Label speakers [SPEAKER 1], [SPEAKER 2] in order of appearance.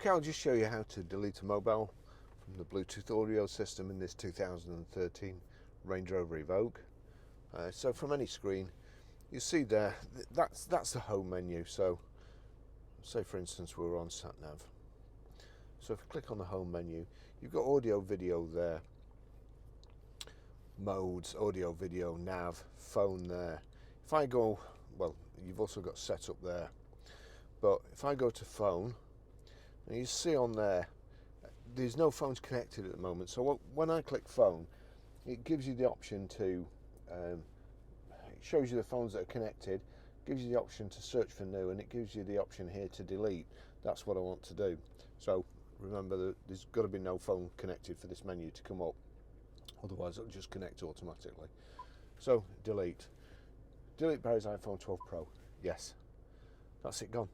[SPEAKER 1] Okay, I'll just show you how to delete a mobile from the Bluetooth audio system in this 2013 Range Rover Evoque. So from any screen, you see there, that's the home menu. So say for instance we're on sat nav. So if you click on the home menu, you've got audio, video there, modes, audio, video, nav, phone there. If I go, well, you've also got setup there, but if I go to phone, and you see on there, there's no phones connected at the moment. So when I click phone, it gives you the option to, it shows you the phones that are connected, gives you the option to search for new, and it gives you the option here to delete. That's what I want to do. So remember that there's got to be no phone connected for this menu to come up, otherwise it'll just connect automatically. So delete. Delete Barry's iPhone 12 Pro. Yes, that's it gone.